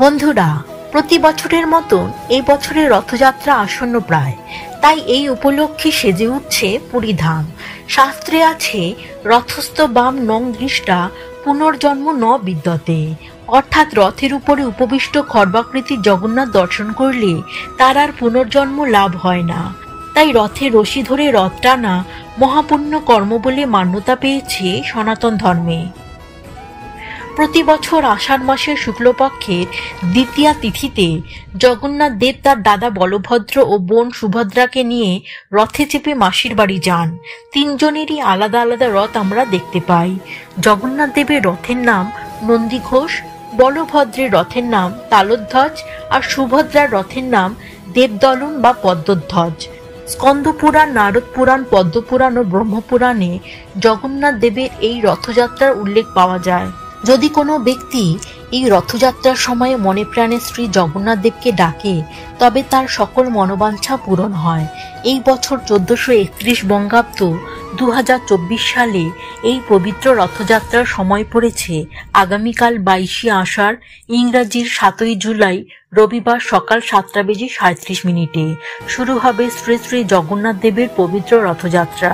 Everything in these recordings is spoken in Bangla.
বন্ধুরা, প্রতি বছরের মতন এই বছরের রথযাত্রা আসন্ন প্রায়, তাই এই উপলক্ষে সেজে উঠছে পুরীধাম। শাস্ত্রে আছে, রথস্থ বাম নং দৃষ্টা পুনর্জন্ম ন বিদ্যতে, অর্থাৎ রথের উপরে উপবিষ্ট খর্বাকৃতির জগন্নাথ দর্শন করলে তার আর পুনর্জন্ম লাভ হয় না। তাই রথের রশি ধরে রথ টানা মহাপুণ্য কর্ম বলে মান্যতা পেয়েছে সনাতন ধর্মে। প্রতি বছর আষাঢ় মাসের শুক্লপক্ষের দ্বিতীয়া তিথিতে জগন্নাথ দেব তার দাদা বলভদ্র ও বোন সুভদ্রাকে নিয়ে রথে চেপে মাসির বাড়ি যান। তিনজনেরই আলাদা আলাদা রথ আমরা দেখতে পাই। জগন্নাথ দেবের রথের নাম নন্দীঘোষ, বলভদ্রের রথের নাম তালধ্বজ আর সুভদ্রার রথের নাম দেবদলন বা পদ্মধ্বজ। স্কন্দ পুরাণ, নারদ পুরাণ, পদ্মপুরাণ ও ব্রহ্মপুরাণে জগন্নাথ দেবের এই রথযাত্রার উল্লেখ পাওয়া যায়। যদি কোনো ব্যক্তি এই রথযাত্রার সময়ে মনে প্রাণে শ্রী জগন্নাথ দেবকে ডাকে, তবে তার সকল মনোবাঞ্ছা পূরণ হয়। এই বছর 1431 বঙ্গাব্দ 2024 সালে এই পবিত্র রথযাত্রার সময় পড়েছে আগামীকাল 22 আষাঢ়, ইংরাজির 7 জুলাই রবিবার সকাল 7:37 শুরু হবে শ্রী শ্রী জগন্নাথ দেবের পবিত্র রথযাত্রা।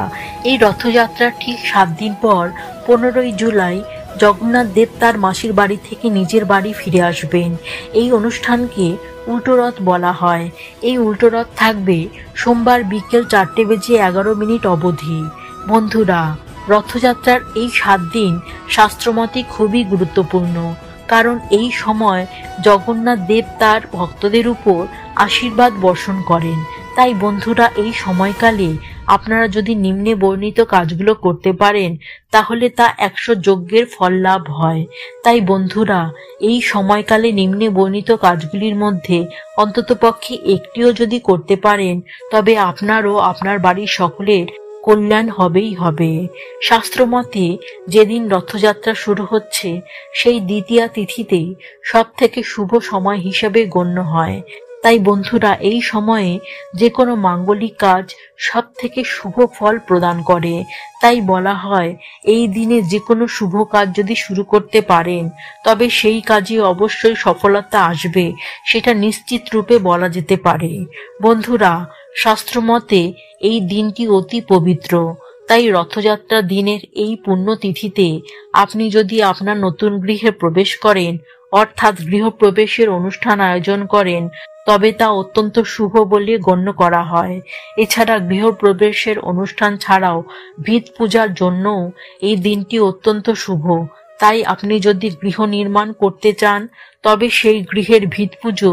এই রথযাত্রার ঠিক 7 দিন পর 15 জুলাই জগন্নাথ দেব তার মাসির বাড়ি থেকে নিজের বাড়ি ফিরে আসবেন। এই অনুষ্ঠানকে উল্টো রথ বলা হয়। এই উল্টো রথ থাকবে সোমবার বিকেল 4:11 অবধি। বন্ধুরা, রথযাত্রার এই 7 দিন শাস্ত্রমতে খুবই গুরুত্বপূর্ণ, কারণ এই সময় জগন্নাথ দেব তার ভক্তদের উপর আশীর্বাদ বর্ষণ করেন। তাই বন্ধুরা, এই সময়কালে আপনারা যদি নিম্নে বর্ণিত কাজগুলো করতে পারেন, তাহলে তা 100 যজ্ঞের ফল লাভ হয়। তাই বন্ধুরা, এই সময়কালে নিম্নে বর্ণিত কাজগুলির মধ্যে অন্ততপক্ষে একটিও যদি করতে পারেন, তবে আপনারও আপনার বাড়ির সকলের কল্যাণ হবেই হবে। শাস্ত্রমতে যেদিন রথযাত্রা শুরু হচ্ছে সেই দ্বিতীয়া তিথিতেই সব থেকে শুভ সময় হিসেবে গণ্য হয়। তাই বন্ধুরা, এই সময়ে যে কোনো মাঙ্গলিক কাজ সব থেকে শুভ ফল প্রদান করে। তাই বলা হয়, এই দিনে যে কোনো শুভ কাজ যদি শুরু করতে পারেন, তবে সেই কাজে অবশ্যই সফলতা আসবে, সেটা নিশ্চিত রূপে বলা যেতে পারে। বন্ধুরা, শাস্ত্রমতে এই দিনটি অতি পবিত্র। তাই রথযাত্রা দিনের এই পুণ্যতিথিতে আপনি যদি আপনার নতুন গৃহে প্রবেশ করেন, অর্থাৎ গৃহপ্রবেশের অনুষ্ঠান আয়োজন করেন, তবে তা অত্যন্ত শুভ বলে গণ্য করা হয়। এছাড়া গৃহপ্রবেশের অনুষ্ঠান ছাড়াও ভিত পূজার জন্যও এই দিনটি অত্যন্ত শুভ। তাই আপনি যদি গৃহ নির্মাণ করতে চান, তবে সেই গৃহের ভিত পুজো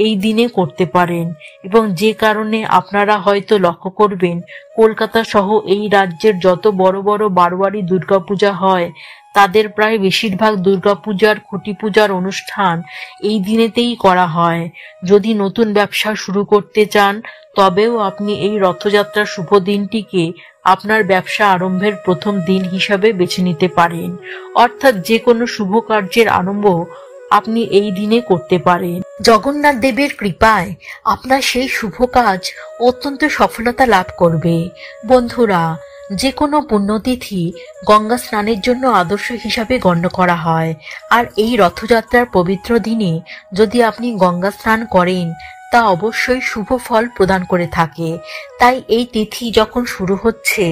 এই দিনে করতে পারেন। এবং যে কারণে আপনারা হয়তো লক্ষ্য করবেন, কলকাতা সহ এই রাজ্যের যত বড় বড় বারোয়ারি দুর্গাপূজা হয়, তাদের প্রায় বেশিরভাগ দুর্গাপূজার খুঁটি পূজার অনুষ্ঠান এই দিনেতেই করা হয়। যদি নতুন ব্যবসা শুরু করতে চান, তবেও আপনি এই রথযাত্রার শুভ দিনটিকে আপনার ব্যবসা আরম্ভের প্রথম দিন হিসাবে বেছে নিতে পারেন। অর্থাৎ যে কোনো শুভ কার্যের আরম্ভ আপনি এই দিনে করতে পারেন। জগন্নাথ দেবের কৃপায় আপনার সেই শুভ কাজ অত্যন্ত সফলতা লাভ করবে। বন্ধুরা, যে কোনো পুণ্যতিথি গঙ্গা স্নানের জন্য আদর্শ হিসাবে গণ্য করা হয়। আর এই রথযাত্রার পবিত্র দিনে যদি আপনি গঙ্গা স্নান করেন, তা অবশ্যই শুভ ফল প্রদান করে থাকে। তাই এই তিথি যখন শুরু হচ্ছে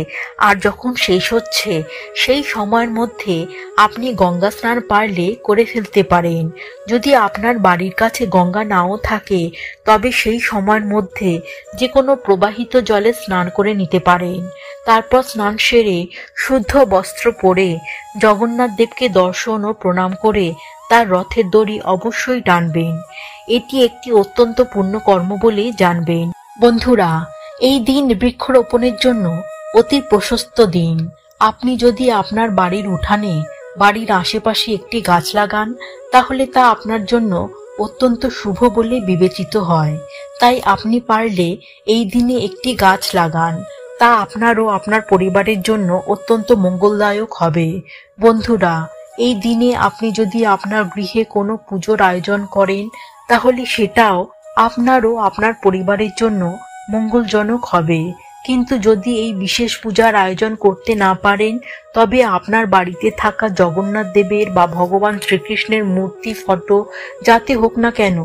আর যখন শেষ হচ্ছে, সেই সময়ের মধ্যে আপনি গঙ্গা স্নান পারলে করে ফেলতে পারেন। যদি আপনার বাড়ির কাছে গঙ্গা নাও থাকে, তবে সেই সময়ের মধ্যে যে কোনো প্রবাহিত জলে স্নান করে নিতে পারেন। তারপর স্নান সেরে শুদ্ধ বস্ত্র পরে জগন্নাথ দেবকে দর্শন ও প্রণাম করে তার রথের দড়ি অবশ্যই টানবেন। এটি একটি অত্যন্ত পুণ্য কর্ম বলে জানবেন। বন্ধুরা, এই দিন বৃক্ষরোপণের জন্য অতি প্রশস্ত দিন। আপনি যদি আপনার বাড়ির উঠানে, বাড়ির আশেপাশে একটি গাছ লাগান, তাহলে তা আপনার জন্য অত্যন্ত শুভ বলে বিবেচিত হয়। তাই আপনি পারলে এই দিনে একটি গাছ লাগান, তা আপনার ও আপনার পরিবারের জন্য অত্যন্ত মঙ্গলদায়ক হবে। বন্ধুরা, এই দিনে আপনি যদি আপনার গৃহে কোনো পুজোর আয়োজন করেন, তাহলে সেটাও আপনার ও আপনার পরিবারের জন্য মঙ্গলজনক হবে। কিন্তু যদি এই বিশেষ পূজার আয়োজন করতে না পারেন, তবে আপনার বাড়িতে থাকা জগন্নাথ দেবের বা ভগবান শ্রীকৃষ্ণের মূর্তি, ফটো যাতে হোক না কেন,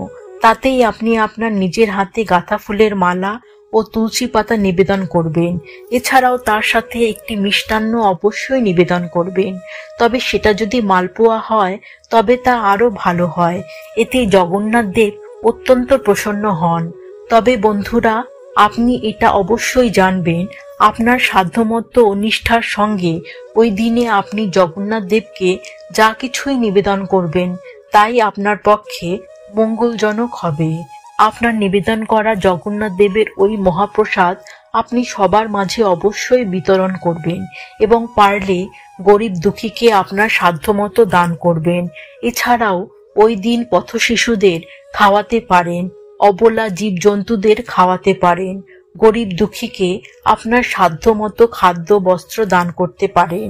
তাতেই আপনি আপনার নিজের হাতে গাঁথা ফুলের মালা ও তুলসী পাতা নিবেদন করবেন। এছাড়াও তার সাথে একটি মিষ্টান্ন অবশ্যই নিবেদন করবেন। তবে সেটা যদি মালপোয়া হয় তবে তা আরো ভালো হয়, এতে জগন্নাথ দেব অত্যন্ত প্রসন্ন হন। তবে বন্ধুরা, আপনি এটা অবশ্যই জানবেন, আপনার সাধ্যমতো নিষ্ঠার সঙ্গে ওই দিনে আপনি জগন্নাথ দেবকে যা কিছুই নিবেদন করবেন তাই আপনার পক্ষে মঙ্গলজনক হবে। আপনার নিবেদন করা জগন্নাথ দেবের ওই মহাপ্রসাদ আপনি সবার মাঝে অবশ্যই বিতরণ করবেন এবং পারলে গরিব দুঃখীকে আপনার সাধ্যমতো দান করবেন। এছাড়াও ওই দিন পথশিশুদের খাওয়াতে পারেন, অবলা জীবজন্তুদের খাওয়াতে পারেন, গরিব দুঃখীকে আপনার সাধ্যমতো খাদ্য বস্ত্র দান করতে পারেন।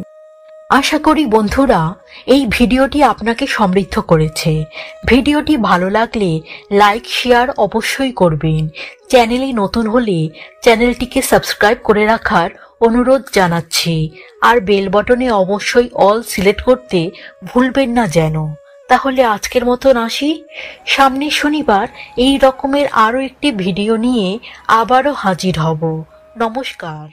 আশা করি বন্ধুরা এই ভিডিওটি আপনাকে সমৃদ্ধ করেছে। ভিডিওটি ভালো লাগলে লাইক শেয়ার অবশ্যই করবেন। চ্যানেলে নতুন হলে চ্যানেলটিকে সাবস্ক্রাইব করে রাখার অনুরোধ জানাচ্ছি। আর বেল বটনে অবশ্যই অল সিলেক্ট করতে ভুলবেন না যেন। তাহলে আজকের মতন আসি। সামনের শনিবার এই রকমের আরো একটি ভিডিও নিয়ে আবারও হাজির হব। নমস্কার।